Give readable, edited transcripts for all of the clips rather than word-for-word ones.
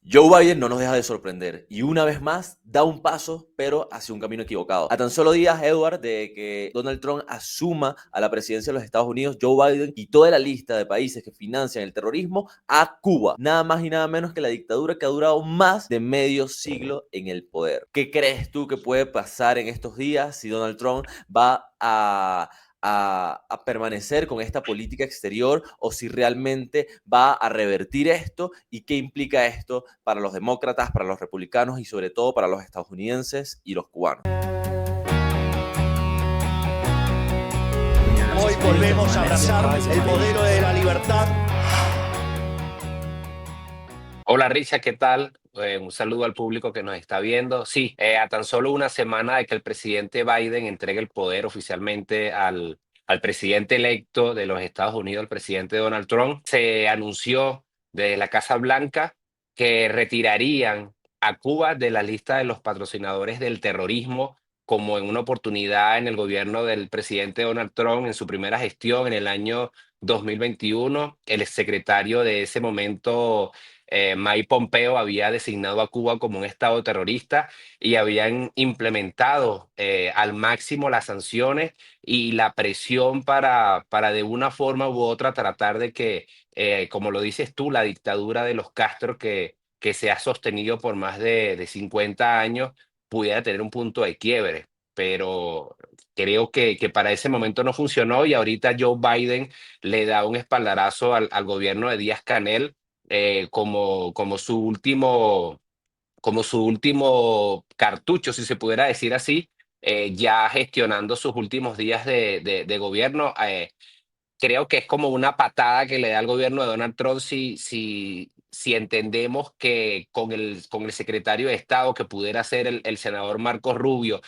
Joe Biden no nos deja de sorprender y una vez más da un paso, pero hacia un camino equivocado. A tan solo días, Edward, de que Donald Trump asuma a la presidencia de los Estados Unidos, Joe Biden quitó de la lista de países que financian el terrorismo a Cuba. Nada más y nada menos que la dictadura que ha durado más de medio siglo en el poder. ¿Qué crees tú que puede pasar en estos días si Donald Trump va a permanecer con esta política exterior o si realmente va a revertir esto y qué implica esto para los demócratas, para los republicanos y sobre todo para los estadounidenses y los cubanos? Hoy volvemos a abrazar el modelo de la libertad. Hola Richard, ¿qué tal? Un saludo al público que nos está viendo. Sí, a tan solo una semana de que el presidente Biden entregue el poder oficialmente al presidente electo de los Estados Unidos, el presidente Donald Trump, se anunció de la Casa Blanca que retirarían a Cuba de la lista de los patrocinadores del terrorismo, como en una oportunidad en el gobierno del presidente Donald Trump en su primera gestión en el año 2021. El secretario de ese momento, Mike Pompeo, había designado a Cuba como un estado terrorista y habían implementado al máximo las sanciones y la presión para de una forma u otra tratar de que, como lo dices tú, la dictadura de los Castro que se ha sostenido por más de 50 años pudiera tener un punto de quiebre. Pero creo que para ese momento no funcionó y ahorita Joe Biden le da un espaldarazo al gobierno de Díaz-Canel, como su último cartucho, si se pudiera decir así, ya gestionando sus últimos días de gobierno. Creo que es como una patada que le da al gobierno de Donald Trump si entendemos que con el secretario de Estado que pudiera ser el senador Marco Rubio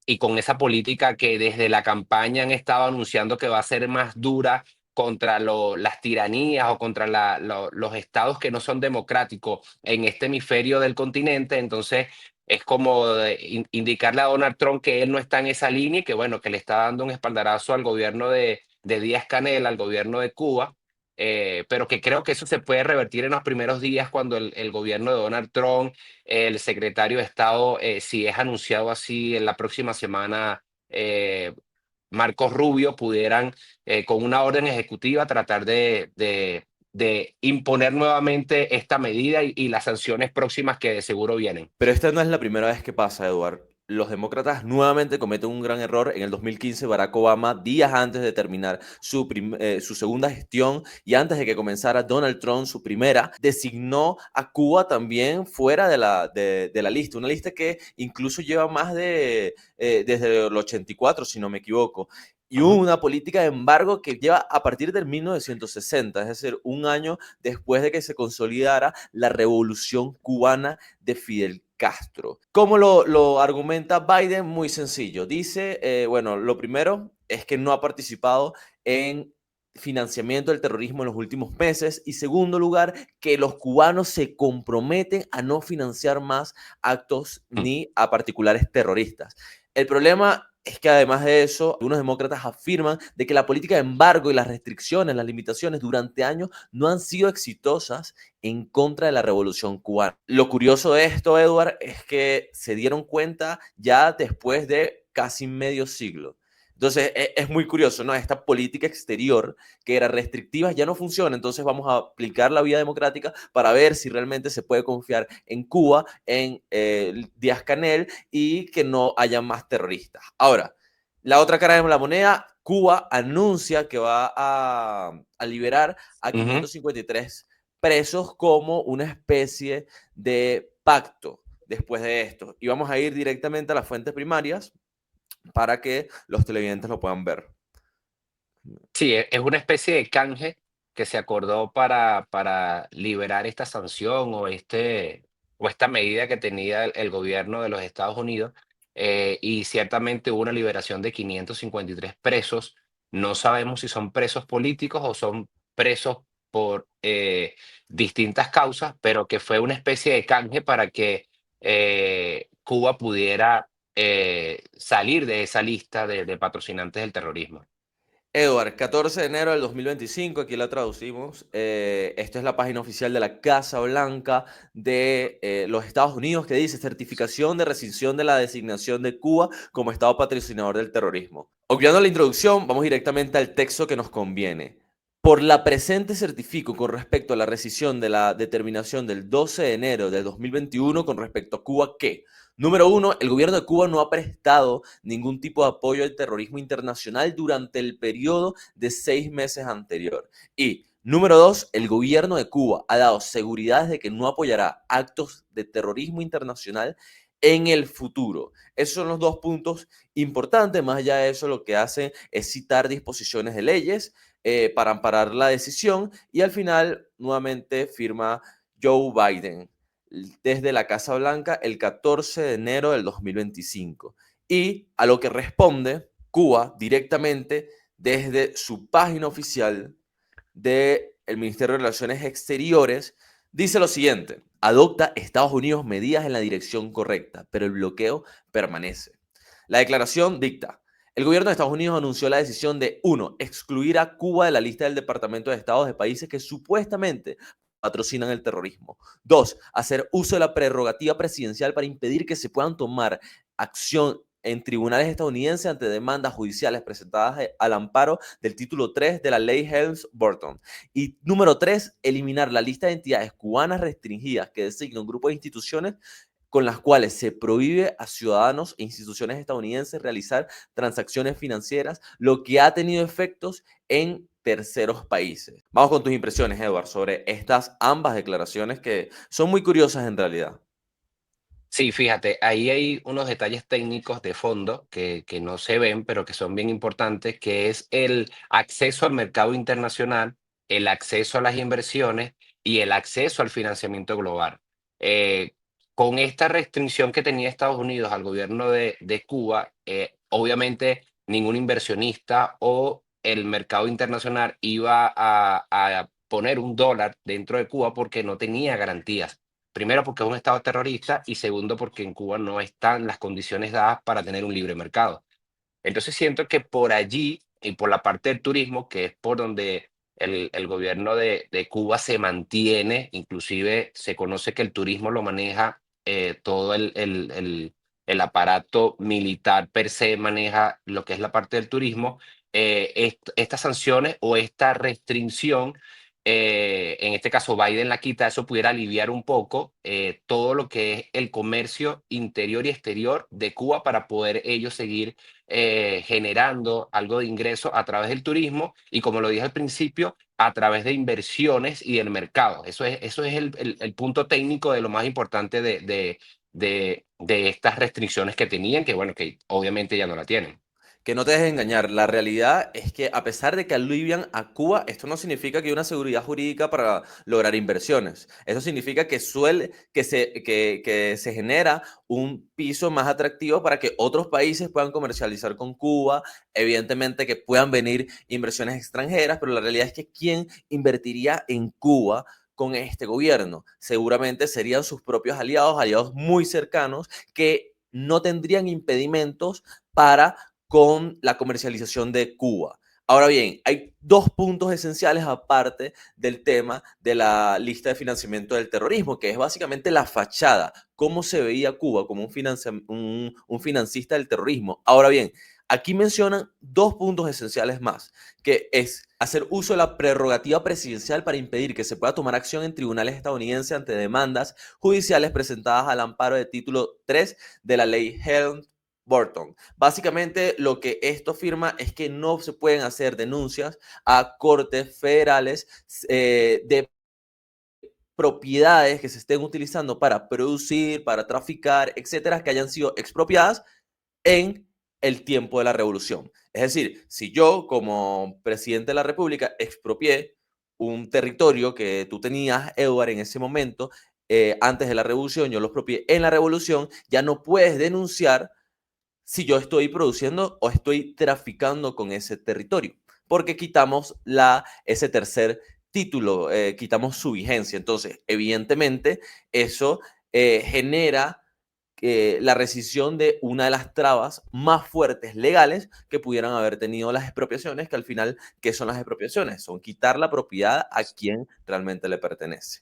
y con esa política que desde la campaña han estado anunciando que va a ser más dura contra las tiranías o contra los estados que no son democráticos en este hemisferio del continente. Entonces es como indicarle a Donald Trump que él no está en esa línea y que bueno, que le está dando un espaldarazo al gobierno de Díaz-Canel, al gobierno de Cuba. Pero que creo que eso se puede revertir en los primeros días cuando el gobierno de Donald Trump, el secretario de Estado, si es anunciado así en la próxima semana, Marcos Rubio, pudieran con una orden ejecutiva tratar de imponer nuevamente esta medida y las sanciones próximas que de seguro vienen. Pero esta no es la primera vez que pasa, Eduard. Los demócratas nuevamente cometen un gran error. En el 2015, Barack Obama, días antes de terminar su segunda gestión y antes de que comenzara Donald Trump su primera, designó a Cuba también fuera de la lista. Una lista que incluso lleva más desde el 84, si no me equivoco. Y hubo una política de embargo que lleva a partir del 1960, es decir, un año después de que se consolidara la revolución cubana de Fidel Castro. ¿Cómo lo argumenta Biden? Muy sencillo. Dice, bueno, lo primero es que no ha participado en financiamiento del terrorismo en los últimos meses y segundo lugar, que los cubanos se comprometen a no financiar más actos ni a particulares terroristas. El problema es que además de eso, algunos demócratas afirman de que la política de embargo y las restricciones, las limitaciones durante años no han sido exitosas en contra de la revolución cubana. Lo curioso de esto, Edward, es que se dieron cuenta ya después de casi medio siglo. Entonces es muy curioso, ¿no? Esta política exterior que era restrictiva ya no funciona, entonces vamos a aplicar la vía democrática para ver si realmente se puede confiar en Cuba, en Díaz-Canel y que no haya más terroristas. Ahora, la otra cara de la moneda, Cuba anuncia que va a liberar a Ujú. 553 presos como una especie de pacto después de esto. Y vamos a ir directamente a las fuentes primarias para que los televidentes lo puedan ver. Sí, es una especie de canje que se acordó para liberar esta sanción o esta medida que tenía el gobierno de los Estados Unidos. Y ciertamente hubo una liberación de 553 presos. No sabemos si son presos políticos o son presos por distintas causas, pero que fue una especie de canje para que Cuba pudiera salir de esa lista de patrocinantes del terrorismo. Edward, 14 de enero del 2025, aquí la traducimos. Esta es la página oficial de la Casa Blanca de los Estados Unidos que dice certificación de rescisión de la designación de Cuba como Estado patrocinador del terrorismo. Obviando la introducción, vamos directamente al texto que nos conviene. Por la presente certifico con respecto a la rescisión de la determinación del 12 de enero del 2021 con respecto a Cuba que, número uno, el gobierno de Cuba no ha prestado ningún tipo de apoyo al terrorismo internacional durante el periodo de 6 meses anterior. Y, número dos, el gobierno de Cuba ha dado seguridades de que no apoyará actos de terrorismo internacional en el futuro. Esos son los dos puntos importantes. Más allá de eso, lo que hace es citar disposiciones de leyes para amparar la decisión y al final nuevamente firma Joe Biden desde la Casa Blanca el 14 de enero del 2025. Y a lo que responde Cuba directamente desde su página oficial del Ministerio de Relaciones Exteriores, dice lo siguiente: adopta Estados Unidos medidas en la dirección correcta, pero el bloqueo permanece. La declaración dicta: el gobierno de Estados Unidos anunció la decisión de, uno, excluir a Cuba de la lista del Departamento de Estado de países que supuestamente patrocinan el terrorismo. Dos, hacer uso de la prerrogativa presidencial para impedir que se puedan tomar acción en tribunales estadounidenses ante demandas judiciales presentadas al amparo del título 3 de la ley Helms-Burton. Y número 3, eliminar la lista de entidades cubanas restringidas que designa un grupo de instituciones con las cuales se prohíbe a ciudadanos e instituciones estadounidenses realizar transacciones financieras, lo que ha tenido efectos en terceros países. Vamos con tus impresiones, Edward, sobre estas ambas declaraciones que son muy curiosas en realidad. Sí, fíjate, ahí hay unos detalles técnicos de fondo que no se ven, pero que son bien importantes, que es el acceso al mercado internacional, el acceso a las inversiones y el acceso al financiamiento global. Eh, con esta restricción que tenía Estados Unidos al gobierno de Cuba, obviamente ningún inversionista o el mercado internacional iba a poner un dólar dentro de Cuba porque no tenía garantías. Primero porque es un estado terrorista y segundo porque en Cuba no están las condiciones dadas para tener un libre mercado. Entonces siento que por allí y por la parte del turismo, que es por donde el gobierno de Cuba se mantiene, inclusive se conoce que el turismo lo maneja todo el aparato militar per se maneja lo que es la parte del turismo, estas sanciones o esta restricción, en este caso Biden la quita, eso pudiera aliviar un poco todo lo que es el comercio interior y exterior de Cuba para poder ellos seguir generando algo de ingreso a través del turismo y, como lo dije al principio, a través de inversiones y del mercado. Eso es el punto técnico de lo más importante de estas restricciones que tenían, que bueno, que obviamente ya no la tienen. Que no te dejes engañar, la realidad es que a pesar de que alivian a Cuba, esto no significa que hay una seguridad jurídica para lograr inversiones. Eso significa que que se genera un piso más atractivo para que otros países puedan comercializar con Cuba, evidentemente que puedan venir inversiones extranjeras, pero la realidad es que ¿quién invertiría en Cuba con este gobierno? Seguramente serían sus propios aliados, aliados muy cercanos, que no tendrían impedimentos para con la comercialización de Cuba. Ahora bien, hay dos puntos esenciales aparte del tema de la lista de financiamiento del terrorismo, que es básicamente la fachada, cómo se veía Cuba como un financista del terrorismo. Ahora bien, aquí mencionan dos puntos esenciales más, que es hacer uso de la prerrogativa presidencial para impedir que se pueda tomar acción en tribunales estadounidenses ante demandas judiciales presentadas al amparo de título 3 de la ley Helms-Burton. Básicamente lo que esto firma es que no se pueden hacer denuncias a cortes federales de propiedades que se estén utilizando para producir, para traficar, etcétera, que hayan sido expropiadas en el tiempo de la revolución. Es decir, si yo como presidente de la República expropié un territorio que tú tenías, Edward, en ese momento, antes de la revolución, yo lo expropié en la revolución, ya no puedes denunciar si yo estoy produciendo o estoy traficando con ese territorio, porque quitamos ese tercer título, quitamos su vigencia. Entonces, evidentemente, eso genera la rescisión de una de las trabas más fuertes legales que pudieran haber tenido las expropiaciones, que al final, ¿qué son las expropiaciones? Son quitar la propiedad a quien realmente le pertenece.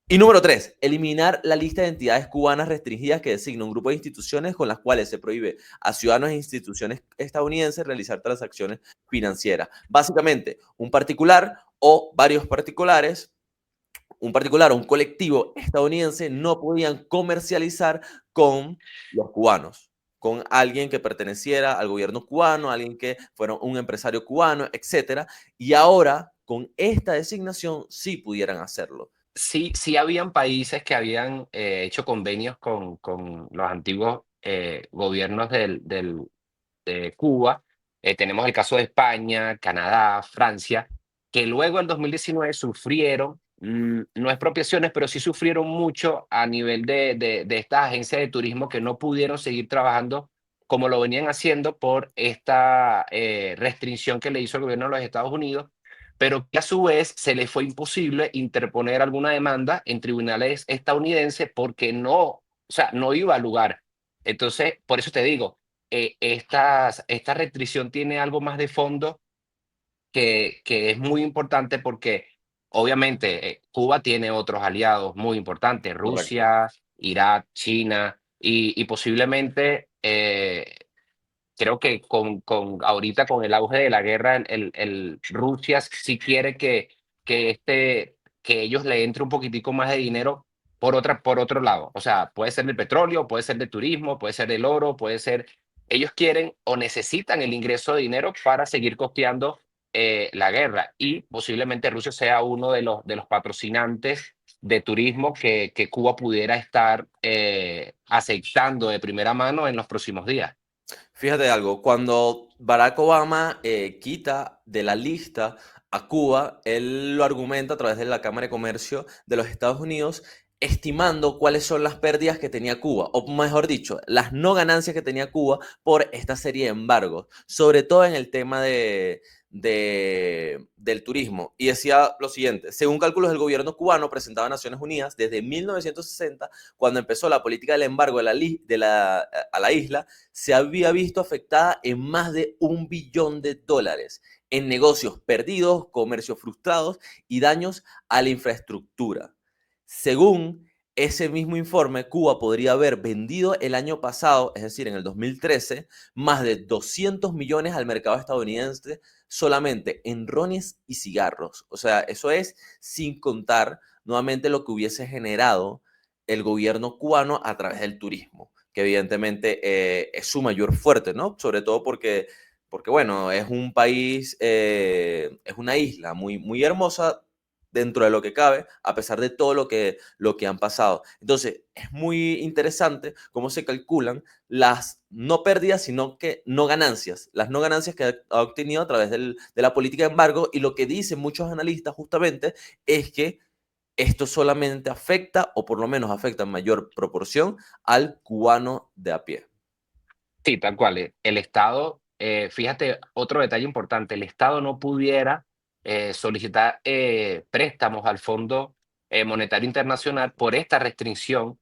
Y número 3, eliminar la lista de entidades cubanas restringidas que designa un grupo de instituciones con las cuales se prohíbe a ciudadanos e instituciones estadounidenses realizar transacciones financieras. Básicamente, un particular o varios particulares, un particular o un colectivo estadounidense no podían comercializar con los cubanos, con alguien que perteneciera al gobierno cubano, alguien que fuera un empresario cubano, etcétera. Y ahora, con esta designación, sí pudieran hacerlo. Sí, sí habían países que habían hecho convenios con los antiguos gobiernos de Cuba. Tenemos el caso de España, Canadá, Francia, que luego en 2019 sufrieron, no expropiaciones, pero sí sufrieron mucho a nivel de estas agencias de turismo que no pudieron seguir trabajando como lo venían haciendo por esta restricción que le hizo el gobierno de los Estados Unidos, pero que a su vez se le fue imposible interponer alguna demanda en tribunales estadounidenses porque no, o sea, no iba al lugar. Entonces, por eso te digo, esta restricción tiene algo más de fondo que es muy importante porque obviamente Cuba tiene otros aliados muy importantes, Correcto. Rusia, Irak, China y posiblemente creo que ahorita con el auge de la guerra, Rusia sí quiere que ellos le entre un poquitico más de dinero por otro lado. O sea, puede ser del petróleo, puede ser de turismo, puede ser del oro, puede ser. Ellos quieren o necesitan el ingreso de dinero para seguir costeando la guerra. Y posiblemente Rusia sea uno de los patrocinantes de turismo que Cuba pudiera estar aceptando de primera mano en los próximos días. Fíjate algo, cuando Barack Obama quita de la lista a Cuba, él lo argumenta a través de la Cámara de Comercio de los Estados Unidos, estimando cuáles son las pérdidas que tenía Cuba, o mejor dicho, las no ganancias que tenía Cuba por esta serie de embargos, sobre todo en el tema del turismo. Y decía lo siguiente, según cálculos del gobierno cubano presentado a Naciones Unidas, desde 1960, cuando empezó la política del embargo a la isla, se había visto afectada en más de $1 billón en negocios perdidos, comercios frustrados y daños a la infraestructura. Según ese mismo informe, Cuba podría haber vendido el año pasado, es decir, en el 2013, más de 200 millones al mercado estadounidense solamente en rones y cigarros. O sea, eso es sin contar nuevamente lo que hubiese generado el gobierno cubano a través del turismo, que evidentemente es su mayor fuerte, ¿no? Sobre todo porque bueno, es un país, es una isla muy, muy hermosa dentro de lo que cabe, a pesar de todo lo que han pasado. Entonces, es muy interesante cómo se calculan las no pérdidas, sino que no ganancias, las no ganancias que ha obtenido a través de la política de embargo, y lo que dicen muchos analistas justamente es que esto solamente afecta, o por lo menos afecta en mayor proporción, al cubano de a pie. Sí, tal cual. El Estado, fíjate, otro detalle importante, el Estado no pudiera solicitar préstamos al Fondo Monetario Internacional por esta restricción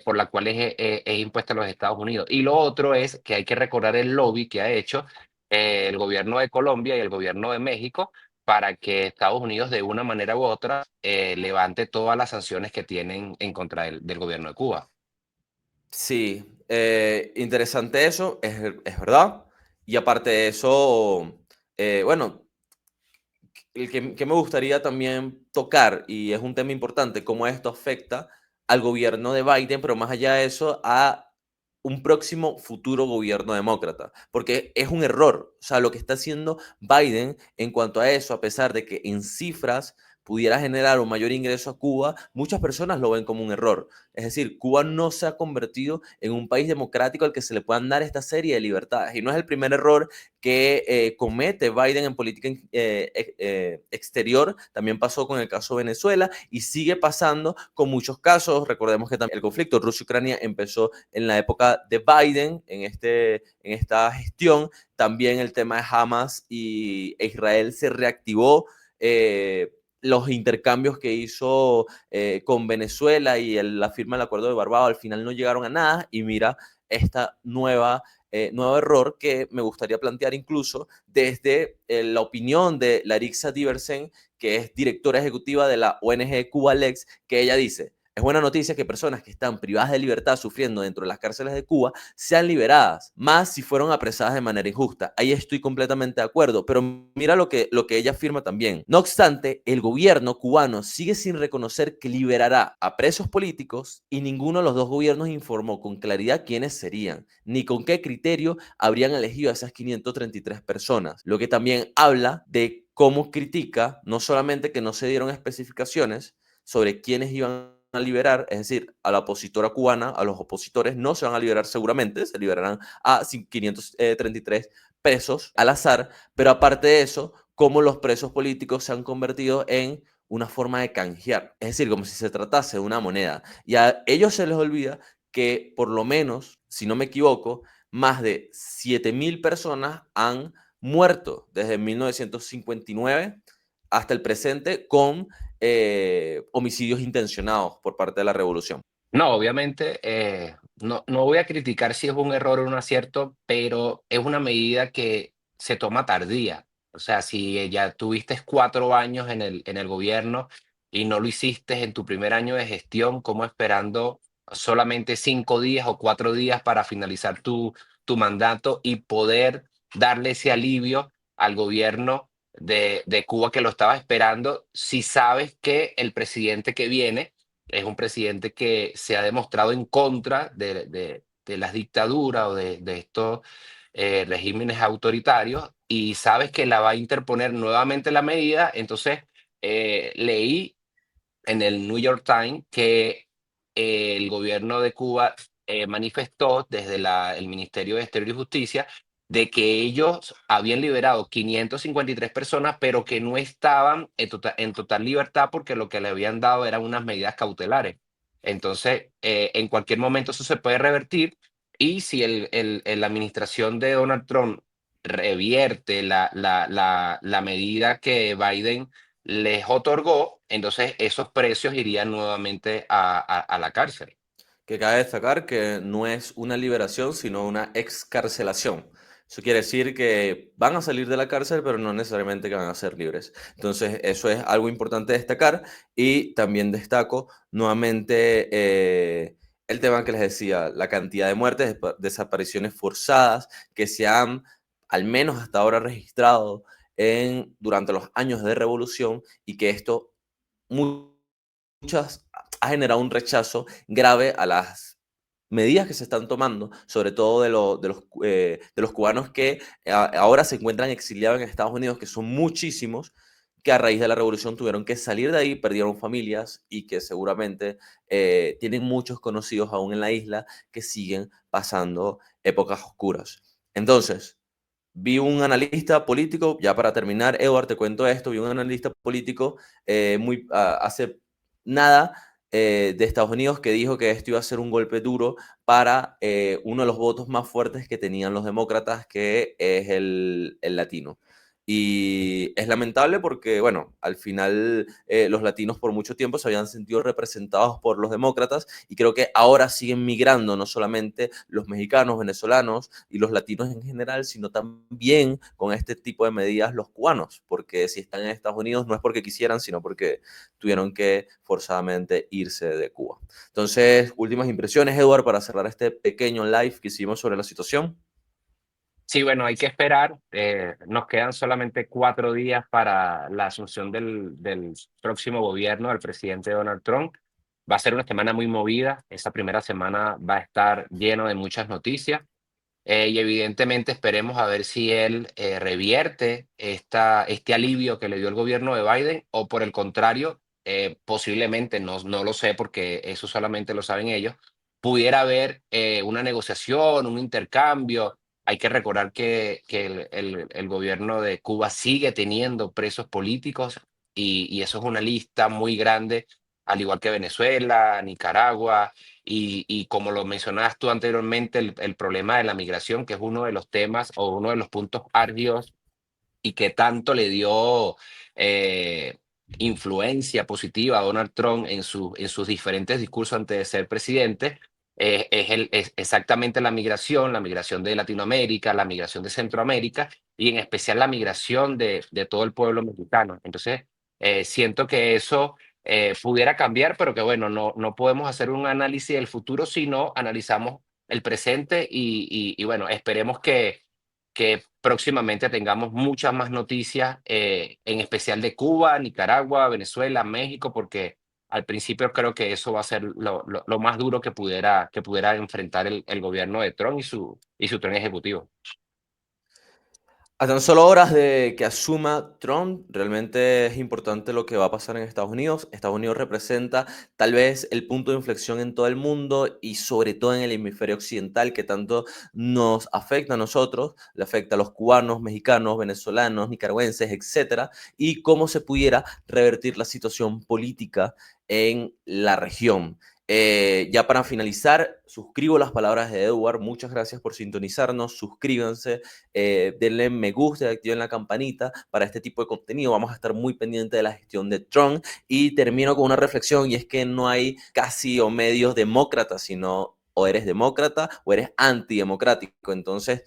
por la cual es impuesta a los Estados Unidos. Y lo otro es que hay que recordar el lobby que ha hecho el gobierno de Colombia y el gobierno de México para que Estados Unidos de una manera u otra levante todas las sanciones que tienen en contra del gobierno de Cuba. Sí, interesante eso, es verdad. Y aparte de eso, bueno, el que me gustaría también tocar, y es un tema importante, cómo esto afecta al gobierno de Biden, pero más allá de eso, a un próximo futuro gobierno demócrata, porque es un error. O sea, lo que está haciendo Biden en cuanto a eso, a pesar de que en cifras pudiera generar un mayor ingreso a Cuba, muchas personas lo ven como un error. Es decir, Cuba no se ha convertido en un país democrático al que se le puedan dar esta serie de libertades. Y no es el primer error que comete Biden en política exterior. También pasó con el caso de Venezuela y sigue pasando con muchos casos. Recordemos que también el conflicto Rusia-Ucrania empezó en la época de Biden, en esta gestión. También el tema de Hamas e Israel se reactivó los intercambios que hizo con Venezuela y la firma del Acuerdo de Barbados al final no llegaron a nada, y mira esta nuevo error que me gustaría plantear incluso desde la opinión de Larissa Diversen, que es directora ejecutiva de la ONG Cubalex, que ella dice: es buena noticia que personas que están privadas de libertad sufriendo dentro de las cárceles de Cuba sean liberadas, más si fueron apresadas de manera injusta. Ahí estoy completamente de acuerdo, pero mira lo que ella afirma también. No obstante, el gobierno cubano sigue sin reconocer que liberará a presos políticos, y ninguno de los dos gobiernos informó con claridad quiénes serían, ni con qué criterio habrían elegido a esas 533 personas, lo que también habla de cómo critica no solamente que no se dieron especificaciones sobre quiénes iban a liberar, es decir, a la opositora cubana, a los opositores no se van a liberar seguramente, se liberarán a 533 presos al azar, pero aparte de eso, cómo los presos políticos se han convertido en una forma de canjear, es decir, como si se tratase de una moneda. Y a ellos se les olvida que por lo menos, si no me equivoco, más de 7.000 personas han muerto desde 1959 hasta el presente con homicidios intencionados por parte de la revolución. No, obviamente, no voy a criticar si es un error o un acierto, pero es una medida que se toma tardía. O sea, si ya tuviste 4 años en el gobierno y no lo hiciste en tu primer año de gestión, como esperando solamente 5 días o 4 días para finalizar tu mandato y poder darle ese alivio al gobierno de Cuba que lo estaba esperando, si sabes que el presidente que viene es un presidente que se ha demostrado en contra de las dictaduras o de estos regímenes autoritarios, y sabes que la va a interponer nuevamente la medida. Entonces, leí en el New York Times que el gobierno de Cuba manifestó desde el Ministerio de Exterior y Justicia de que ellos habían liberado 553 personas, pero que no estaban en total libertad porque lo que le habían dado eran unas medidas cautelares. Entonces, en cualquier momento eso se puede revertir, y si la administración de Donald Trump revierte la medida que Biden les otorgó, entonces esos precios irían nuevamente a la cárcel. Que cabe destacar que no es una liberación, sino una excarcelación. Eso quiere decir que van a salir de la cárcel, pero no necesariamente que van a ser libres. Entonces, eso es algo importante destacar. Y también destaco nuevamente el tema que les decía, la cantidad de muertes, desapariciones forzadas que se han, al menos hasta ahora, registrado durante los años de revolución, y que esto muchas ha generado un rechazo grave a las medidas que se están tomando, sobre todo de los cubanos que ahora se encuentran exiliados en Estados Unidos, que son muchísimos, que a raíz de la revolución tuvieron que salir de ahí, perdieron familias, y que seguramente tienen muchos conocidos aún en la isla que siguen pasando épocas oscuras. Entonces, vi un analista político, ya para terminar, Edward, te cuento esto, vi un analista político hace nada de Estados Unidos, que dijo que esto iba a ser un golpe duro para uno de los votos más fuertes que tenían los demócratas, que es el latino. Y es lamentable porque, bueno, al final los latinos por mucho tiempo se habían sentido representados por los demócratas, y creo que ahora siguen migrando no solamente los mexicanos, venezolanos y los latinos en general, sino también con este tipo de medidas los cubanos, porque si están en Estados Unidos no es porque quisieran, sino porque tuvieron que forzadamente irse de Cuba. Entonces, últimas impresiones, Edward, para cerrar este pequeño live que hicimos sobre la situación. Sí, bueno, hay que esperar. Nos quedan solamente 4 días para la asunción del próximo gobierno del presidente Donald Trump. Va a ser una semana muy movida. Esa primera semana va a estar lleno de muchas noticias. Y evidentemente esperemos a ver si él revierte este alivio que le dio el gobierno de Biden, o por el contrario, posiblemente, no lo sé porque eso solamente lo saben ellos, pudiera haber una negociación, un intercambio. Hay que recordar que el gobierno de Cuba sigue teniendo presos políticos, y eso es una lista muy grande, al igual que Venezuela, Nicaragua. Y como lo mencionabas tú anteriormente, el problema de la migración, que es uno de los temas o uno de los puntos árgidos y que tanto le dio, eh, influencia positiva a Donald Trump en sus diferentes discursos antes de ser presidente, es exactamente la migración de Latinoamérica, la migración de Centroamérica y en especial la migración de todo el pueblo mexicano. Entonces, siento que eso pudiera cambiar, pero que bueno, no podemos hacer un análisis del futuro, sino analizamos el presente y bueno, esperemos que próximamente tengamos muchas más noticias, en especial de Cuba, Nicaragua, Venezuela, México, porque al principio creo que eso va a ser lo más duro que pudiera enfrentar el gobierno de Trump y su tren ejecutivo. A tan solo horas de que asuma Trump, realmente es importante lo que va a pasar en Estados Unidos. Estados Unidos representa tal vez el punto de inflexión en todo el mundo y sobre todo en el hemisferio occidental que tanto nos afecta a nosotros, le afecta a los cubanos, mexicanos, venezolanos, nicaragüenses, etcétera, y cómo se pudiera revertir la situación política en la región. Ya para finalizar, suscribo las palabras de Edward. Muchas gracias por sintonizarnos. Suscríbanse, denle me gusta y activen la campanita para este tipo de contenido. Vamos a estar muy pendientes de la gestión de Trump. Y termino con una reflexión y es que no hay casi o medios demócratas, sino o eres demócrata o eres antidemocrático. Entonces,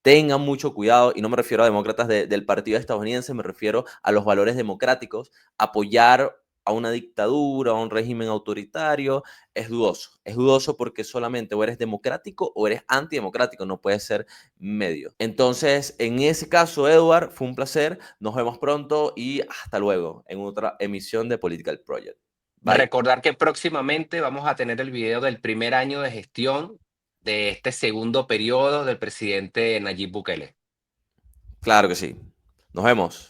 tengan mucho cuidado y no me refiero a demócratas del partido estadounidense, me refiero a los valores democráticos. Apoyar a una dictadura, a un régimen autoritario, es dudoso porque solamente o eres democrático o eres antidemocrático, no puedes ser medio. Entonces, en ese caso, Edward, fue un placer, nos vemos pronto y hasta luego en otra emisión de Political Project. Bye. Recordar que próximamente vamos a tener el video del primer año de gestión de este segundo periodo del presidente Nayib Bukele. Claro que sí. Nos vemos.